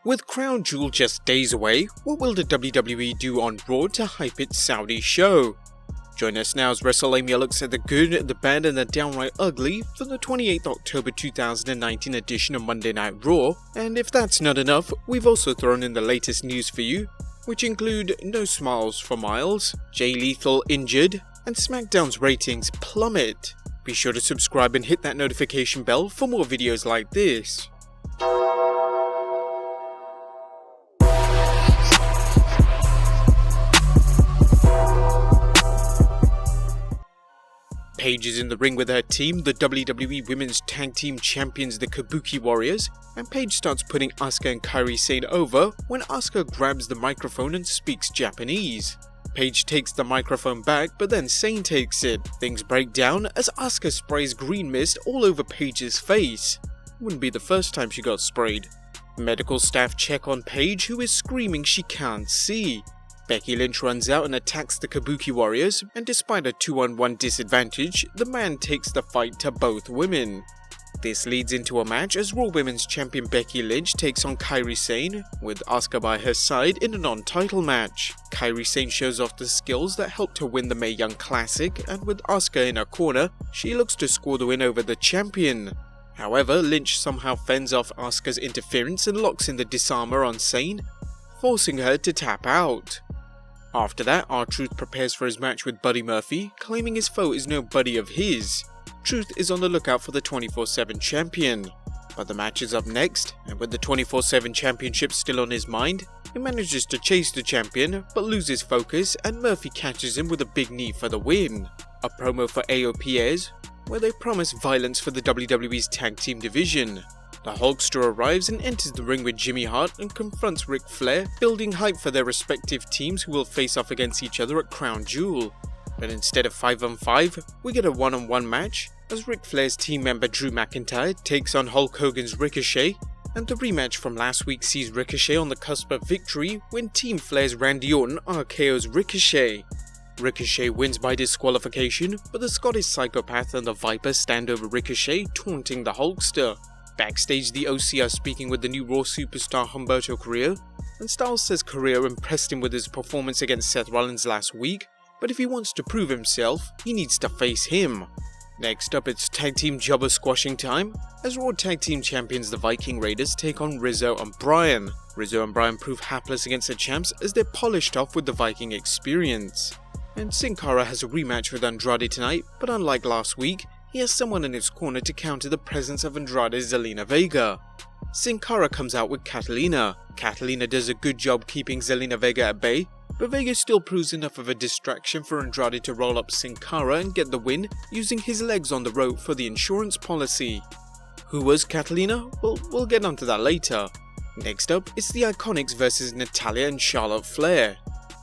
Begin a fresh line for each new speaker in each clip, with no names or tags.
With Crown Jewel just days away, what will the WWE do on Raw to hype its Saudi show? Join us now as Wrestlelamia looks at the good, the bad and the downright ugly for the 28th October 2019 edition of Monday Night Raw, and if that's not enough, we've also thrown in the latest news for you, which include no smiles for Myles, Jay Lethal injured, and Smackdown's ratings plummet. Be sure to subscribe and hit that notification bell for more videos like this. Paige is in the ring with her team, the WWE Women's Tag Team Champions, the Kabuki Warriors, and Paige starts putting Asuka and Kairi Sane over when Asuka grabs the microphone and speaks Japanese. Paige takes the microphone back, but then Sane takes it. Things break down as Asuka sprays green mist all over Paige's face. Wouldn't be the first time she got sprayed. Medical staff check on Paige, who is screaming she can't see. Becky Lynch runs out and attacks the Kabuki Warriors, and despite a 2-on-1 disadvantage, the man takes the fight to both women. This leads into a match as Raw Women's Champion Becky Lynch takes on Kairi Sane, with Asuka by her side in a non-title match. Kairi Sane shows off the skills that helped her win the Mae Young Classic, and with Asuka in her corner, she looks to score the win over the champion. However, Lynch somehow fends off Asuka's interference and locks in the disarmer on Sane, forcing her to tap out. After that, R-Truth prepares for his match with Buddy Murphy, claiming his foe is no buddy of his. Truth is on the lookout for the 24/7 champion. But the match is up next, and with the 24/7 championship still on his mind, he manages to chase the champion, but loses focus and Murphy catches him with a big knee for the win. A promo for AOP airs, where they promise violence for the WWE's tag team division. The Hulkster arrives and enters the ring with Jimmy Hart and confronts Ric Flair, building hype for their respective teams who will face off against each other at Crown Jewel. But instead of 5-on-5, we get a 1-on-1 match as Ric Flair's team member Drew McIntyre takes on Hulk Hogan's Ricochet, and the rematch from last week sees Ricochet on the cusp of victory when Team Flair's Randy Orton RKO's Ricochet. Ricochet wins by disqualification, but the Scottish Psychopath and the Viper stand over Ricochet, taunting the Hulkster. Backstage, the OC are speaking with the new Raw superstar Humberto Carrillo, and Styles says Carrillo impressed him with his performance against Seth Rollins last week, but if he wants to prove himself, he needs to face him. Next up, it's Tag Team Jobber squashing time, as Raw Tag Team Champions the Viking Raiders take on Rizzo and Bryan. Rizzo and Bryan prove hapless against the champs as they're polished off with the Viking experience. And Sin Cara has a rematch with Andrade tonight, but unlike last week, he has someone in his corner to counter the presence of Andrade's Zelina Vega. Sin Cara comes out with Catalina. Catalina does a good job keeping Zelina Vega at bay, but Vega still proves enough of a distraction for Andrade to roll up Sin Cara and get the win using his legs on the rope for the insurance policy. Who was Catalina? Well, we'll get onto that later. Next up, it's the Iconics versus Natalya and Charlotte Flair.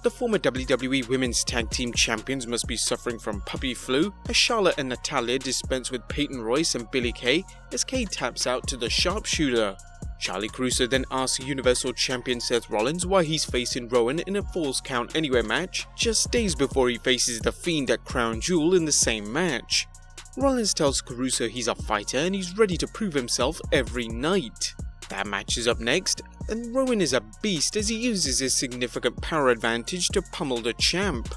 The former WWE Women's Tag Team Champions must be suffering from puppy flu as Charlotte and Natalya dispense with Peyton Royce and Billie Kay as Kay taps out to the sharpshooter. Charlie Caruso then asks Universal Champion Seth Rollins why he's facing Rowan in a Falls Count Anywhere match just days before he faces The Fiend at Crown Jewel in the same match. Rollins tells Caruso he's a fighter and he's ready to prove himself every night. That match is up next, and Rowan is a beast as he uses his significant power advantage to pummel the champ.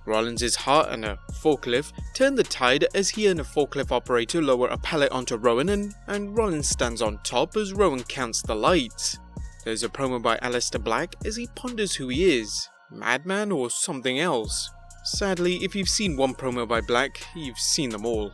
Rollins' heart and a forklift turn the tide as he and a forklift operator lower a pallet onto Rowan and Rollins stands on top as Rowan counts the lights. There's a promo by Aleister Black as he ponders who he is, Madman or something else. Sadly, if you've seen one promo by Black, you've seen them all.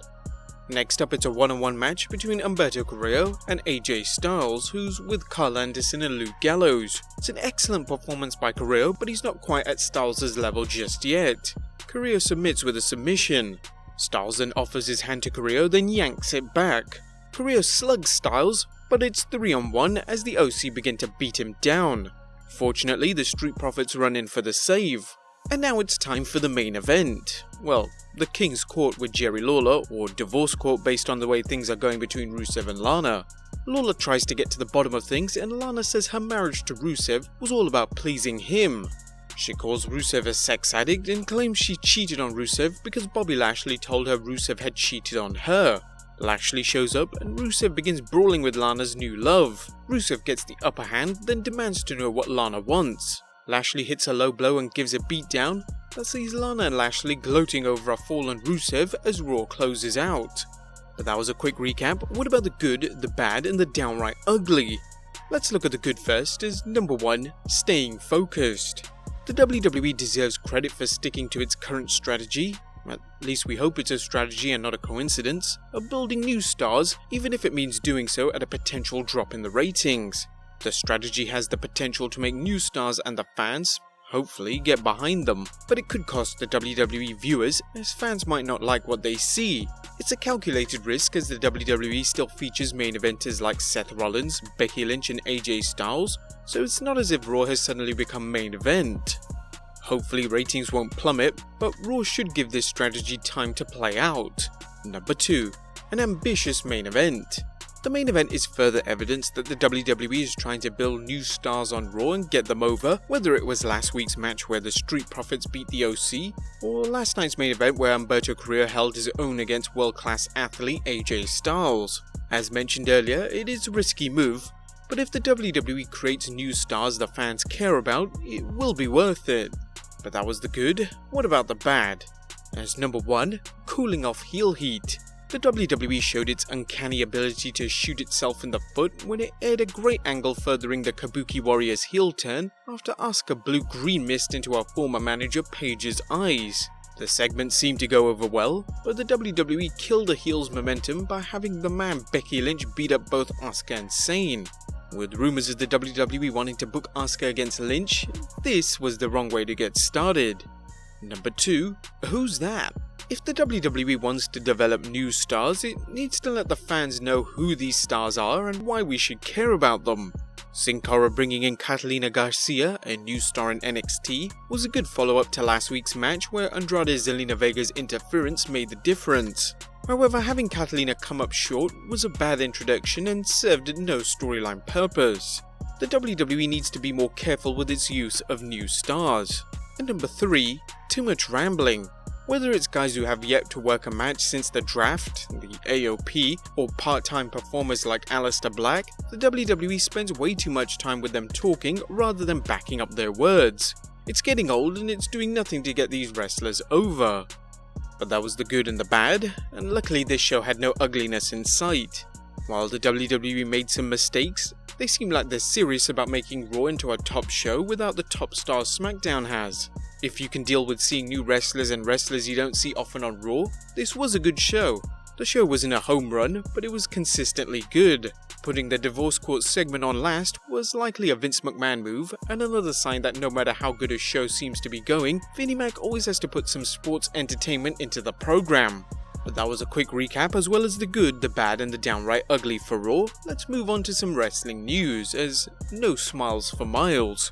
Next up, it's a 1-on-1 match between Humberto Carrillo and AJ Styles, who's with Carl Anderson and Luke Gallows. It's an excellent performance by Carrillo, but he's not quite at Styles' level just yet. Carrillo submits with a submission. Styles then offers his hand to Carrillo, then yanks it back. Carrillo slugs Styles, but it's 3-on-1 as the OC begin to beat him down. Fortunately, the Street Profits run in for the save. And now it's time for the main event. Well, the King's Court with Jerry Lawler, or Divorce Court based on the way things are going between Rusev and Lana. Lawler tries to get to the bottom of things and Lana says her marriage to Rusev was all about pleasing him. She calls Rusev a sex addict and claims she cheated on Rusev because Bobby Lashley told her Rusev had cheated on her. Lashley shows up and Rusev begins brawling with Lana's new love. Rusev gets the upper hand, then demands to know what Lana wants. Lashley hits a low blow and gives a beatdown that sees Lana and Lashley gloating over a fallen Rusev as Raw closes out. But that was a quick recap. What about the good, the bad, and the downright ugly? Let's look at the good first, as number 1, staying focused. The WWE deserves credit for sticking to its current strategy, at least we hope it's a strategy and not a coincidence, of building new stars, even if it means doing so at a potential drop in the ratings. The strategy has the potential to make new stars and the fans, hopefully, get behind them, but it could cost the WWE viewers, as fans might not like what they see. It's a calculated risk, as the WWE still features main eventers like Seth Rollins, Becky Lynch and AJ Styles, so it's not as if Raw has suddenly become main event. Hopefully ratings won't plummet, but Raw should give this strategy time to play out. Number 2, an ambitious main event. The main event is further evidence that the WWE is trying to build new stars on Raw and get them over, whether it was last week's match where the Street Profits beat the OC, or last night's main event where Humberto Carrillo held his own against world-class athlete AJ Styles. As mentioned earlier, it is a risky move, but if the WWE creates new stars the fans care about, it will be worth it. But that was the good. What about the bad? As number 1, cooling off heel heat. The WWE showed its uncanny ability to shoot itself in the foot when it aired a great angle furthering the Kabuki Warriors heel turn after Asuka blew green mist into her former manager Paige's eyes. The segment seemed to go over well, but the WWE killed the heel's momentum by having the man Becky Lynch beat up both Asuka and Sane. With rumours of the WWE wanting to book Asuka against Lynch, this was the wrong way to get started. Number 2, who's that? If the WWE wants to develop new stars, it needs to let the fans know who these stars are and why we should care about them. Sin Cara bringing in Catalina Garcia, a new star in NXT, was a good follow-up to last week's match where Andrade Zelina Vega's interference made the difference. However, having Catalina come up short was a bad introduction and served no storyline purpose. The WWE needs to be more careful with its use of new stars. And number 3, too much rambling. Whether it's guys who have yet to work a match since the draft, the AOP, or part-time performers like Aleister Black, the WWE spends way too much time with them talking rather than backing up their words. It's getting old and it's doing nothing to get these wrestlers over. But that was the good and the bad, and luckily this show had no ugliness in sight. While the WWE made some mistakes, they seem like they're serious about making Raw into a top show without the top stars Smackdown has. If you can deal with seeing new wrestlers and wrestlers you don't see often on Raw, this was a good show. The show wasn't a home run, but it was consistently good. Putting the divorce court segment on last was likely a Vince McMahon move, and another sign that no matter how good a show seems to be going, Vinnie Mac always has to put some sports entertainment into the program. But that was a quick recap as well as the good, the bad and the downright ugly for Raw. Let's move on to some wrestling news, as no smiles for Myles.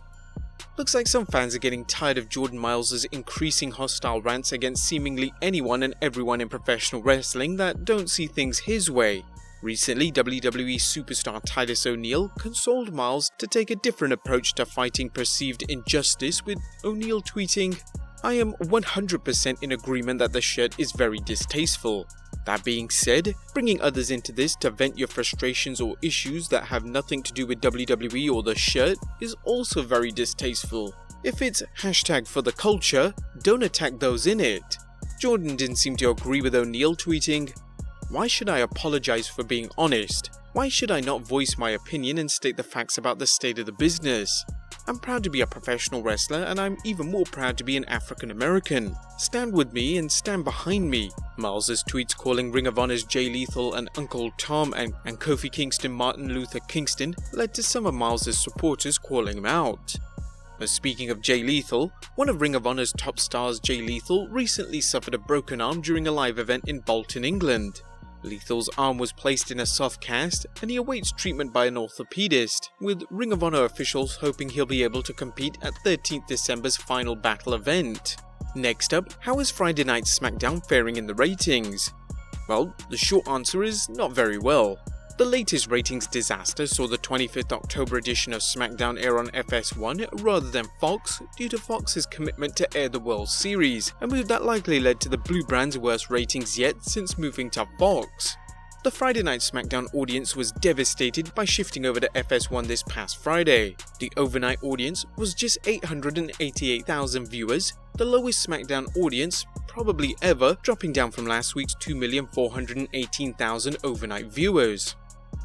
Looks like some fans are getting tired of Jordan Myles' increasing hostile rants against seemingly anyone and everyone in professional wrestling that don't see things his way. Recently, WWE superstar Titus O'Neil consoled Myles to take a different approach to fighting perceived injustice, with O'Neil tweeting, "I am 100% in agreement that the shirt is very distasteful. That being said, bringing others into this to vent your frustrations or issues that have nothing to do with WWE or the shirt is also very distasteful. If it's hashtag for the culture, don't attack those in it." Jordan didn't seem to agree with O'Neil, tweeting, "Why should I apologize for being honest? Why should I not voice my opinion and state the facts about the state of the business? I'm proud to be a professional wrestler, and I'm even more proud to be an African American. Stand with me and stand behind me." Myles' tweets calling Ring of Honor's Jay Lethal and Uncle Tom and Kofi Kingston Martin Luther Kingston led to some of Myles' supporters calling him out. But speaking of Jay Lethal, one of Ring of Honor's top stars, Jay Lethal, recently suffered a broken arm during a live event in Bolton, England. Lethal's arm was placed in a soft cast and he awaits treatment by an orthopedist, with Ring of Honor officials hoping he'll be able to compete at 13th December's Final Battle event. Next up, how is Friday night's Smackdown faring in the ratings? Well, the short answer is not very well. The latest ratings disaster saw the 25th October edition of Smackdown air on FS1 rather than Fox due to Fox's commitment to air the World Series, a move that likely led to the Blue brand's worst ratings yet since moving to Fox. The Friday Night Smackdown audience was devastated by shifting over to FS1 this past Friday. The overnight audience was just 888,000 viewers, the lowest Smackdown audience probably ever, dropping down from last week's 2,418,000 overnight viewers.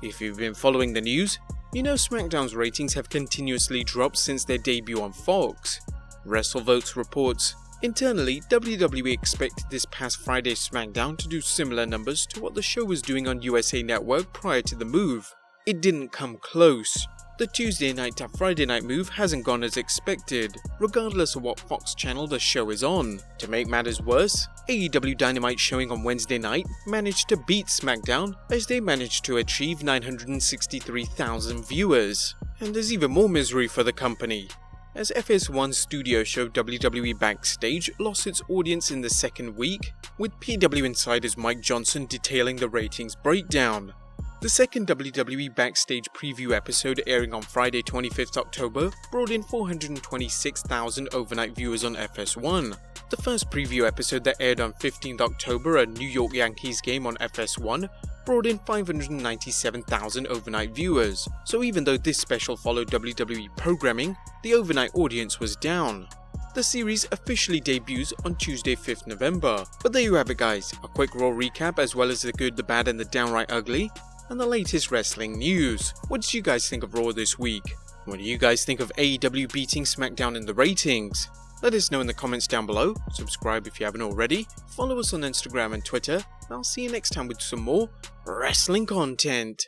If you've been following the news, you know Smackdown's ratings have continuously dropped since their debut on Fox. WrestleVotes reports, internally, WWE expected this past Friday's Smackdown to do similar numbers to what the show was doing on USA Network prior to the move. It didn't come close. The Tuesday night to Friday night move hasn't gone as expected, regardless of what Fox channel the show is on. To make matters worse, AEW Dynamite showing on Wednesday night managed to beat Smackdown as they managed to achieve 963,000 viewers. And there's even more misery for the company, as FS1's studio show WWE Backstage lost its audience in the second week, with PW Insider's Mike Johnson detailing the ratings breakdown. The second WWE Backstage preview episode, airing on Friday 25th October, brought in 426,000 overnight viewers on FS1. The first preview episode that aired on 15th October, a New York Yankees game on FS1, brought in 597,000 overnight viewers, so even though this special followed WWE programming, the overnight audience was down. The series officially debuts on Tuesday 5th November. But there you have it guys, a quick Raw recap as well as the good, the bad and the downright ugly, and the latest wrestling news. What did you guys think of Raw this week? What do you guys think of AEW beating SmackDown in the ratings? Let us know in the comments down below, subscribe if you haven't already, follow us on Instagram and Twitter, and I'll see you next time with some more wrestling content.